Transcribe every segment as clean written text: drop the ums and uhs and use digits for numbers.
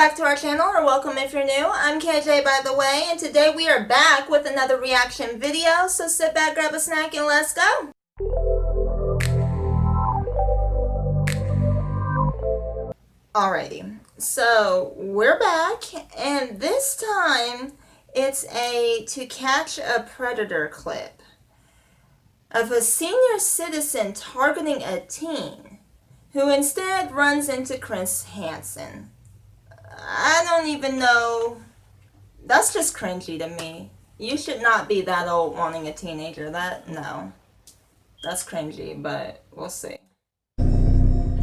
back to our channel, or welcome if you're new. I'm KJ, by the way, and today we are back with another reaction video, so sit back, grab a snack, and let's go. Alrighty, so we're back, and this time it's a To Catch a Predator clip of a senior citizen targeting a teen who instead runs into Chris Hansen. I don't even know. That's just cringy to me. You should not be that old wanting a teenager. No. That's cringy, but we'll see.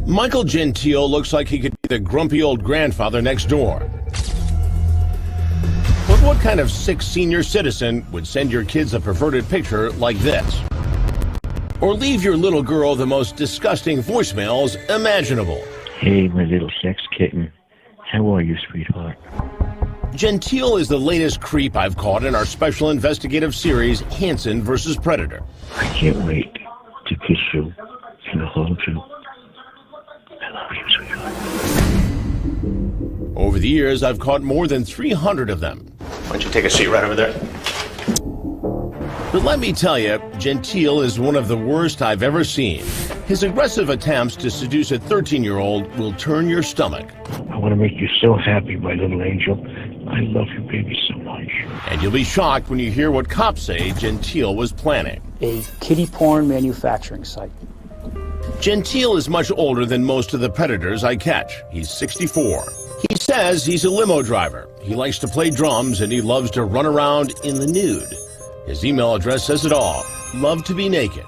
Michael Gentile looks like he could be the grumpy old grandfather next door. But what kind of sick senior citizen would send your kids a perverted picture like this? Or leave your little girl the most disgusting voicemails imaginable? Hey, my little sex kitten. How are you, sweetheart? Gentile is the latest creep I've caught in our special investigative series, Hansen vs. Predator. I can't wait to kiss you and hold you. I love you, sweetheart. Over the years, I've caught more than 300 of them. Why don't you take a seat right over there? But let me tell you, Gentile is one of the worst I've ever seen. His aggressive attempts to seduce a 13-year-old will turn your stomach. I want to make you so happy, my little angel. I love you, baby, so much. And you'll be shocked when you hear what cops say Gentile was planning. A kiddie porn manufacturing site. Gentile is much older than most of the predators I catch. He's 64. He says he's a limo driver. He likes to play drums and he loves to run around in the nude. His email address says it all. Love to be naked.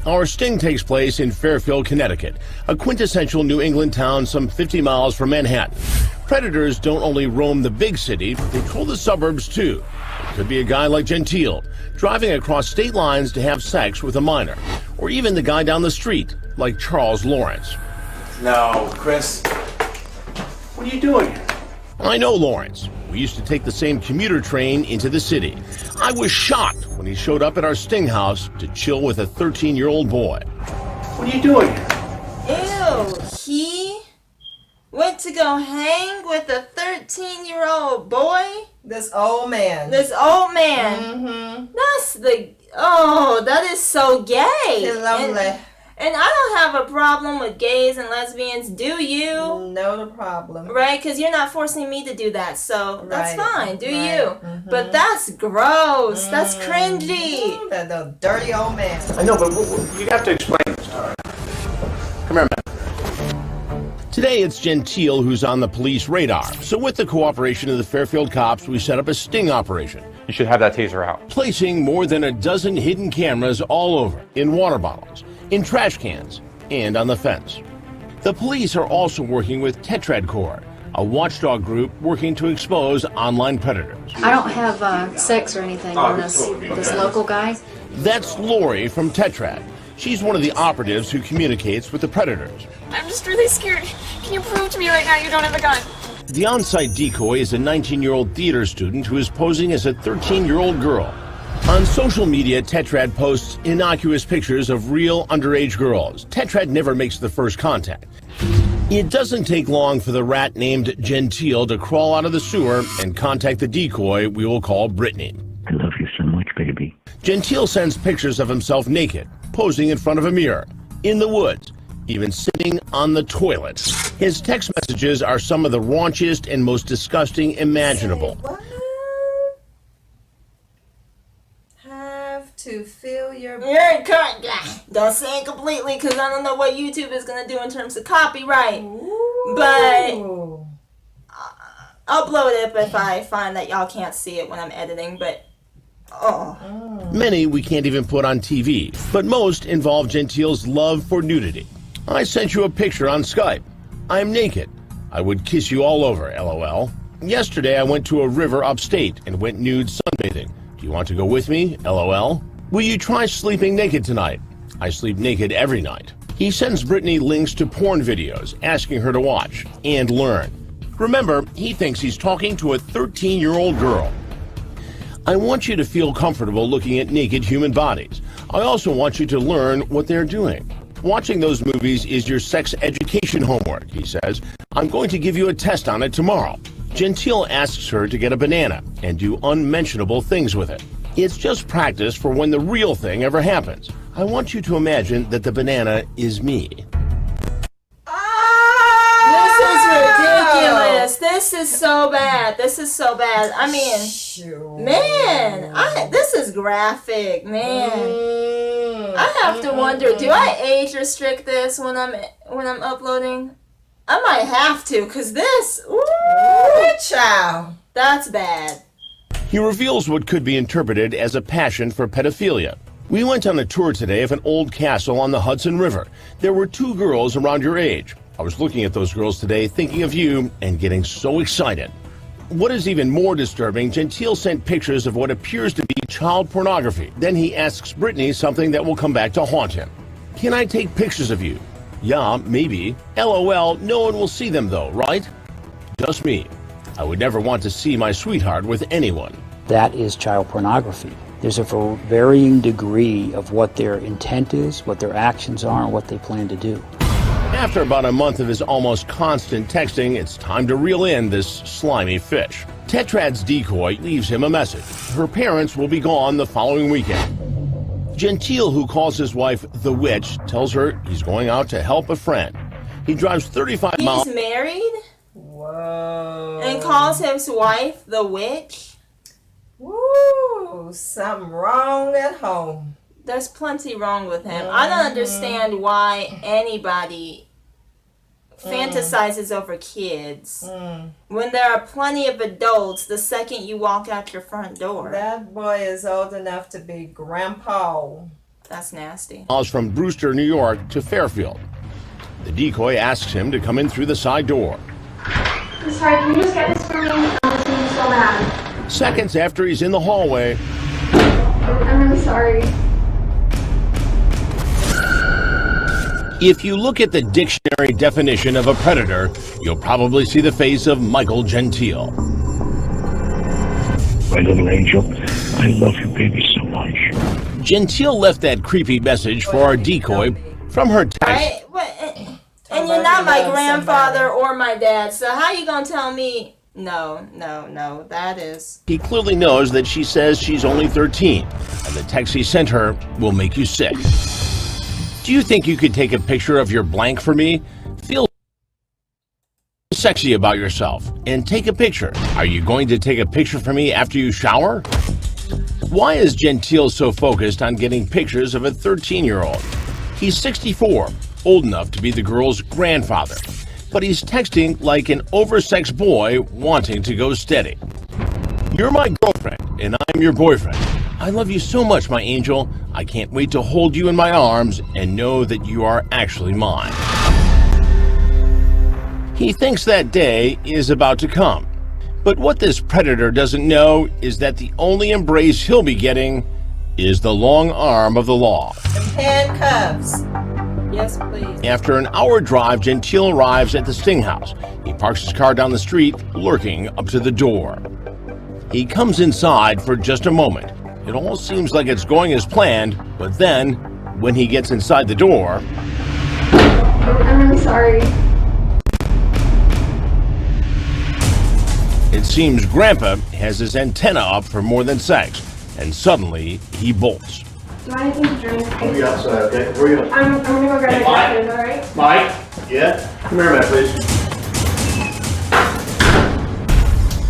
Our sting takes place in Fairfield, Connecticut, a quintessential New England town some 50 miles from Manhattan. Predators don't only roam the big city, they troll the suburbs too. It could be a guy like Gentile, driving across state lines to have sex with a minor, or even the guy down the street, like Charles Lawrence. No, Chris. What are you doing here? I know Lawrence. We used to take the same commuter train into the city. I was shocked when he showed up at our sting house to chill with a 13-year-old boy. What are you doing here? Ew, he went to go hang with a 13-year-old boy? This old man. Mm-hmm. That is so gay. It's lovely. And I don't have a problem with gays and lesbians, do you? No problem. Right? Because you're not forcing me to do that, so that's fine. Do you? Mm-hmm. But that's gross. That's cringy. Ooh, that little dirty old man. I know, but you have to explain this. Come here, man. Today it's Gentile who's on the police radar. So with the cooperation of the Fairfield cops, we set up a sting operation. You should have that taser out. Placing more than a dozen hidden cameras all over, in water bottles, in trash cans, and on the fence. The police are also working with Tetrad Corps, a watchdog group working to expose online predators. I don't have sex or anything on this local guy. That's Lori from Tetrad. She's one of the operatives who communicates with the predators. I'm just really scared. Can you prove to me right now you don't have a gun? The on-site decoy is a 19-year-old theater student who is posing as a 13-year-old girl. On social media, Tetrad posts innocuous pictures of real underage girls. Tetrad never makes the first contact. It doesn't take long for the rat named Gentile to crawl out of the sewer and contact the decoy we will call Brittany. I love you so much, baby. Gentile sends pictures of himself naked, posing in front of a mirror, in the woods, even sitting on the toilet. His text messages are some of the raunchiest and most disgusting imaginable. To feel your... Don't say it completely, because I don't know what YouTube is going to do in terms of copyright. Ooh. But I'll blow it up if I find that y'all can't see it when I'm editing, but... Many we can't even put on TV, but most involve Gentile's love for nudity. I sent you a picture on Skype. I'm naked. I would kiss you all over, LOL. Yesterday I went to a river upstate and went nude sunbathing. Do you want to go with me, LOL? Will you try sleeping naked tonight? I sleep naked every night. He sends Brittany links to porn videos, asking her to watch and learn. Remember, he thinks he's talking to a 13-year-old girl. I want you to feel comfortable looking at naked human bodies. I also want you to learn what they're doing. Watching those movies is your sex education homework, he says. I'm going to give you a test on it tomorrow. Gentile asks her to get a banana and do unmentionable things with it. It's just practice for when the real thing ever happens. I want you to imagine that the banana is me. This is ridiculous. This is so bad. This is so bad. I mean, man, this is graphic, man. I have to wonder, do I age restrict this when I'm uploading? I might have to, cause this, Child. that's bad. He reveals what could be interpreted as a passion for pedophilia. We went on a tour today of an old castle on the Hudson River. There were 2 girls around your age. I was looking at those girls today, thinking of you, and getting so excited. What is even more disturbing, Gentile sent pictures of what appears to be child pornography. Then he asks Brittany something that will come back to haunt him. Can I take pictures of you? Yeah, maybe. LOL, no one will see them though, right? Just me. I would never want to see my sweetheart with anyone. That is child pornography. There's a varying degree of what their intent is, what their actions are, and what they plan to do. After about a month of his almost constant texting, it's time to reel in this slimy fish. Tetrad's decoy leaves him a message. Her parents will be gone the following weekend. Gentile, who calls his wife the witch, tells her he's going out to help a friend. He drives 35 miles. He's married Whoa. and calls his wife the witch? Woo, something wrong at home. There's plenty wrong with him. I don't understand why anybody fantasizes over kids when there are plenty of adults the second you walk out your front door. That boy is old enough to be grandpa. That's nasty. Miles from Brewster, New York to Fairfield. The decoy asks him to come in through the side door. I'm sorry, can you just get this for me? I'm listening so bad. Seconds after he's in the hallway, I'm really sorry. if you look at the dictionary definition of a predator, you'll probably see the face of Michael Gentile. My little angel, I love you, baby, so much. Gentile left that creepy message for our decoy from her text. Right? And you're not my grandfather or my dad, so how you gonna tell me? No, that is... He clearly knows that she says she's only 13, and the text he sent her will make you sick. Do you think you could take a picture of your blank for me? Feel sexy about yourself and take a picture. Are you going to take a picture for me after you shower? Why is Gentile so focused on getting pictures of a 13-year-old? He's 64, old enough to be the girl's grandfather, but he's texting like an oversexed boy wanting to go steady. You're my girlfriend, and I'm your boyfriend. I love you so much, my angel. I can't wait to hold you in my arms and know that you are actually mine. He thinks that day is about to come. But what this predator doesn't know is that the only embrace he'll be getting is the long arm of the law. Handcuffs. Yes, please. After an hour drive, Gentile arrives at the Sting House. He parks his car down the street, lurking up to the door. He comes inside for just a moment. It all seems like it's going as planned, but then, when he gets inside the door... I'm really sorry. It seems Grandpa has his antenna up for more than sex, and suddenly he bolts. Do you want anything to drink? I'll be outside, okay? Where are you going? I'm gonna go grab my jacket, alright? Mike? Yeah? Come here a minute, please.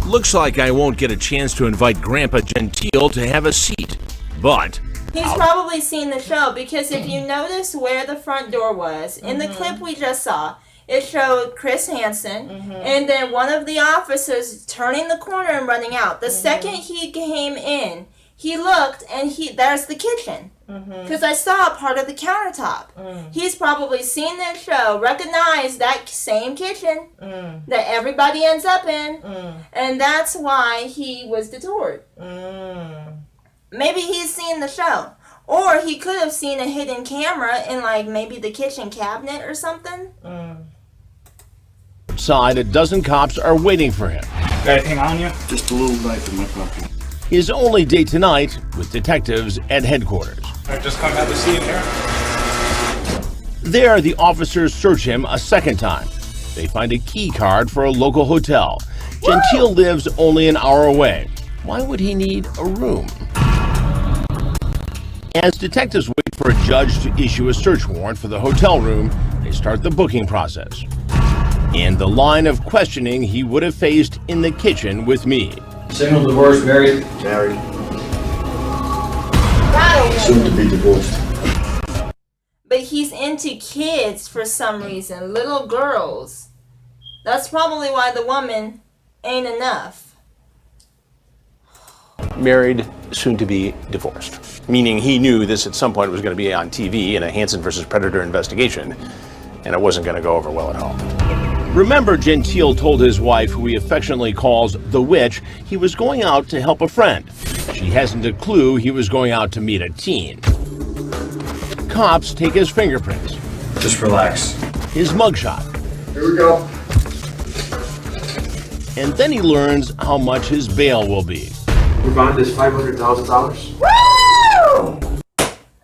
Looks like I won't get a chance to invite Grandpa Gentile to have a seat, but... He's probably seen the show, because if you notice where the front door was, in the clip we just saw, it showed Chris Hansen, and then one of the officers turning the corner and running out. The second he came in, he looked, and there's the kitchen. Because I saw part of the countertop. He's probably seen this show, recognized that same kitchen that everybody ends up in, and that's why he was detoured. Maybe he's seen the show. Or he could have seen a hidden camera in, like, maybe the kitchen cabinet or something. Outside, a dozen cops are waiting for him. Got anything on you? Just a little knife in my pocket. His only date tonight with detectives at headquarters. I just come have a seat here. There, the officers search him a second time. They find a key card for a local hotel. Gentile lives only an hour away. Why would he need a room? As detectives wait for a judge to issue a search warrant for the hotel room, they start the booking process. And the line of questioning he would have faced in the kitchen with me. Single, divorced, married? Married. Soon to be divorced. But he's into kids for some reason, little girls. That's probably why the woman ain't enough. Married, soon to be divorced. Meaning he knew this at some point was going to be on TV in a Hansen versus Predator investigation, and it wasn't going to go over well at all. Remember, Gentile told his wife, who he affectionately calls the witch, he was going out to help a friend. She hasn't a clue he was going out to meet a teen. Cops take his fingerprints. Just relax. His mugshot. Here we go. And then he learns how much his bail will be. Your bond is $500,000. Woo!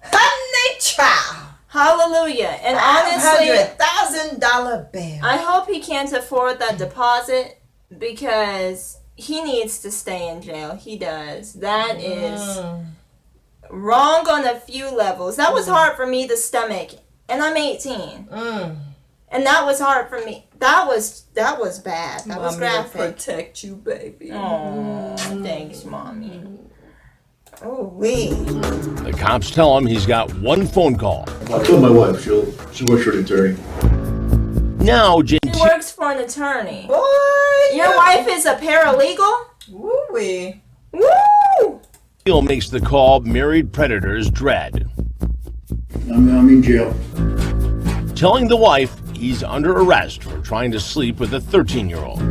Honey child. Hallelujah. And honestly, $100,000 bail. I hope he can't afford that deposit because he needs to stay in jail. He does. That is wrong on a few levels. That was hard for me to stomach. And I'm 18. And that was hard for me. That was bad. That was graphic. Protect you, baby. Oh, thanks, Mommy. Oh, wait. The cops tell him he's got one phone call. I told my wife she works for an attorney. Now, He works for an attorney. Boy, Your wife is a paralegal? Woo-wee. Woo! Gentile makes the call married predators dread. I'm in jail. Telling the wife he's under arrest for trying to sleep with a 13-year-old.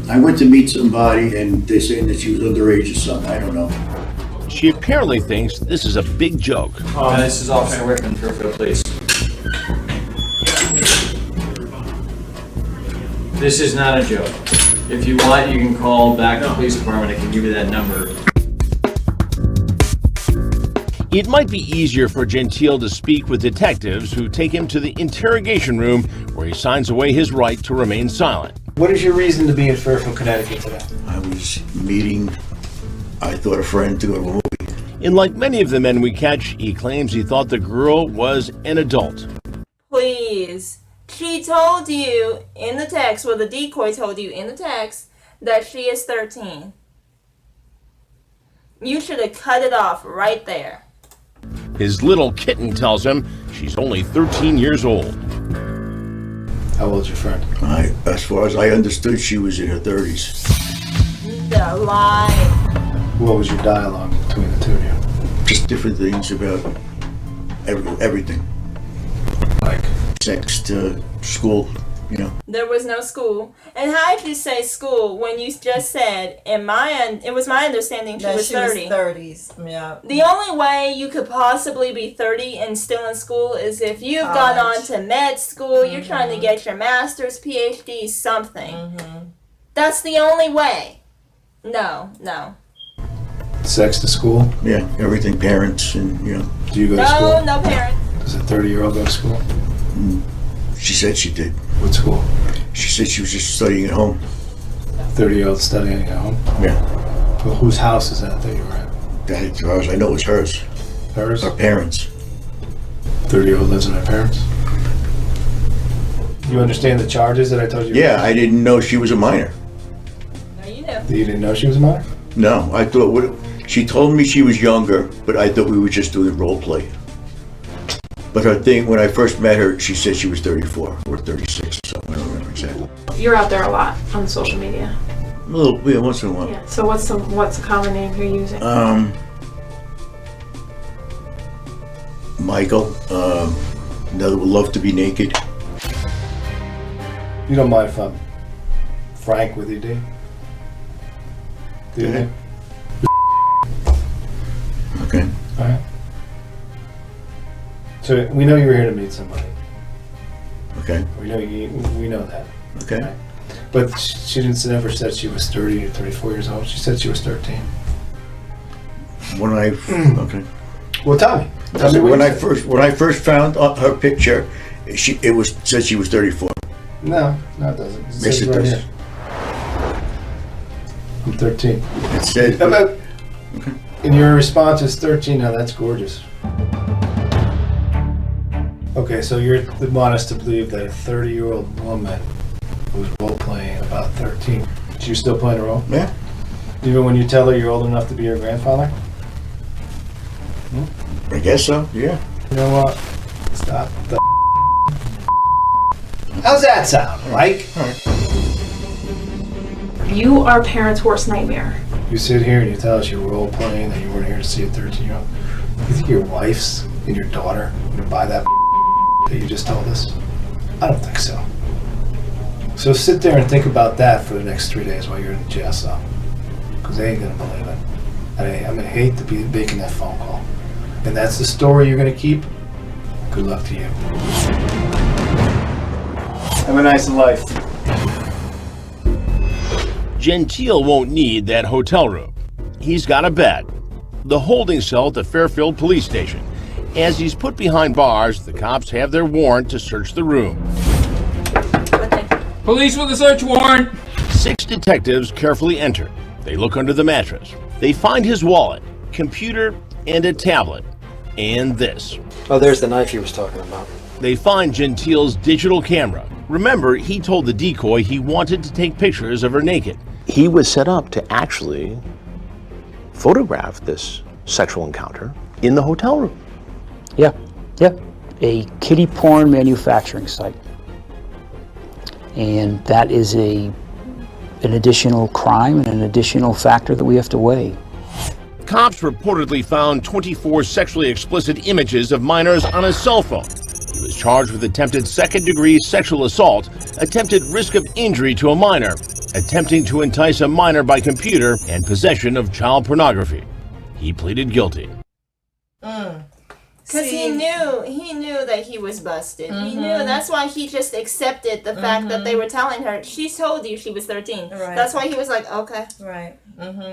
I went to meet somebody and they're saying that she was underage or something. I don't know. She apparently thinks this is a big joke. This is Officer Whitman, Fairfield Police. This is not a joke. If you want, you can call back to the police department. I can give you that number. It might be easier for Gentile to speak with detectives who take him to the interrogation room where he signs away his right to remain silent. What is your reason to be in Fairfield, Connecticut today? I was meeting, I thought, a friend to go to a movie. And like many of the men we catch, he claims he thought the girl was an adult. Please. She told you in the text, well, the decoy told you in the text, that she is 13. You should have cut it off right there. His little kitten tells him she's only 13 years old. How old's your friend? As far as I understood, she was in her 30s. The lie. What was your dialogue between the two of you? Just different things about everything. Like? Sex to school, you know. There was no school. And how did you say school when you just said, it was my understanding she was 30. 30s, yeah. The only way you could possibly be 30 and still in school is if you've gone on to med school, you're trying to get your master's, PhD, something. That's the only way. No. Sex to school? Yeah, everything, parents, and, you know. Do you go to school? No parent. Does a 30-year-old go to school? She said she did. What school? She said she was just studying at home. 30-year-old studying at home? Yeah. Well, whose house is that you were at? That, as far as I know, it was hers. Hers? Her parents. 30-year-old lives with her parents? You understand the charges that I told you? Yeah, I didn't know she was a minor. No, you know. You didn't know she was a minor? No, I thought, she told me she was younger, but I thought we were just doing role play. But her thing, when I first met her, she said she was 34 or 36 or something. I don't remember exactly. You're out there a lot on social media. A little, yeah, once in a while. Yeah. So what's the common name you're using? Michael. Another would love to be naked. You don't mind if I'm frank with you, do you? Do you? Yeah. Okay. All right. So we know you were here to meet somebody. Okay. We know that. Okay. Right? But she never said she was 30 or 34 years old. She said she was 13. Okay. Well, tell me. When I first found her picture, said she was 34. No, it doesn't. It Yes, says it right does. here. I'm 13. It said. How about, and your response is 13. Now that's gorgeous. Okay, so you want us to believe that a 30-year-old woman who's role playing about 13, she's still playing a role? Yeah. Even when you tell her you're old enough to be her grandfather? I guess so. Yeah. You know what? Stop the. How's that sound, Mike? You are parents' worst nightmare. You sit here and you tell us you're role playing that you weren't here to see a 13-year-old. You think your wife's and your daughter gonna buy that that you just told us? I don't think so. So sit there and think about that for the next 3 days while you're in the jail cell. Because they ain't gonna believe it. And I'm gonna hate to be making that phone call. And that's the story you're gonna keep? Good luck to you. Have a nice life. Gentile won't need that hotel room. He's got a bed. The holding cell at the Fairfield police station. As he's put behind bars, the cops have their warrant to search the room. Police with a search warrant. 6 detectives carefully enter. They look under the mattress. They find his wallet, computer, and a tablet. And this. Oh, there's the knife he was talking about. They find Gentile's digital camera. Remember, he told the decoy he wanted to take pictures of her naked. He was set up to actually photograph this sexual encounter in the hotel room. Yeah. A kiddie porn manufacturing site. And that is an additional crime and an additional factor that we have to weigh. Cops reportedly found 24 sexually explicit images of minors on his cell phone. He was charged with attempted second-degree sexual assault, attempted risk of injury to a minor, attempting to entice a minor by computer, and possession of child pornography. He pleaded guilty. Because he knew that he was busted. He knew. That's why he just accepted the fact that they were telling her, she told you she was 13. Right. That's why he was like, okay. Right.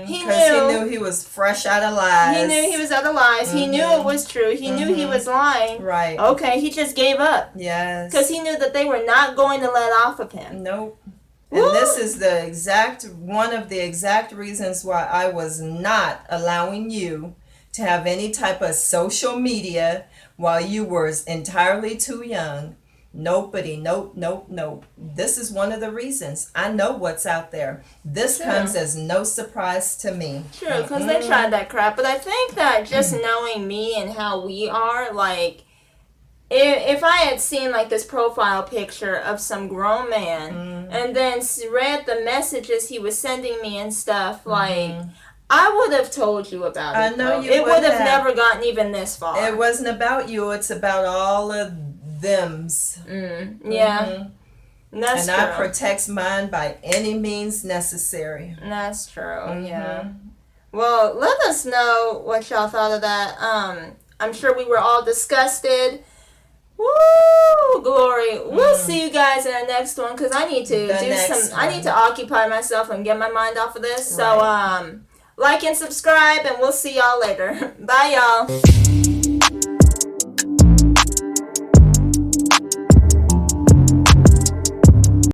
He knew he was fresh out of lies. He knew he was out of lies. He knew it was true. He knew he was lying. Right. Okay, he just gave up. Yes. Because he knew that they were not going to let off of him. Nope. And this is one of the exact reasons why I was not allowing you to have any type of social media while you were entirely too young. Nope. This is one of the reasons. I know what's out there. This comes as no surprise to me. True, because they tried that crap. But I think that just knowing me and how we are, like, if I had seen, like, this profile picture of some grown man and then read the messages he was sending me and stuff, like, I would have told you about it. I know you It would have have. never gotten even this far. It wasn't about you. It's about all of thems. Yeah. That's and true. I protect mine by any means necessary. That's true, yeah. Well, let us know what y'all thought of that. I'm sure we were all disgusted. Woo! Glory. We'll see you guys in the next one because I need to I need to occupy myself and get my mind off of this. So, like and subscribe, and we'll see y'all later. Bye, y'all.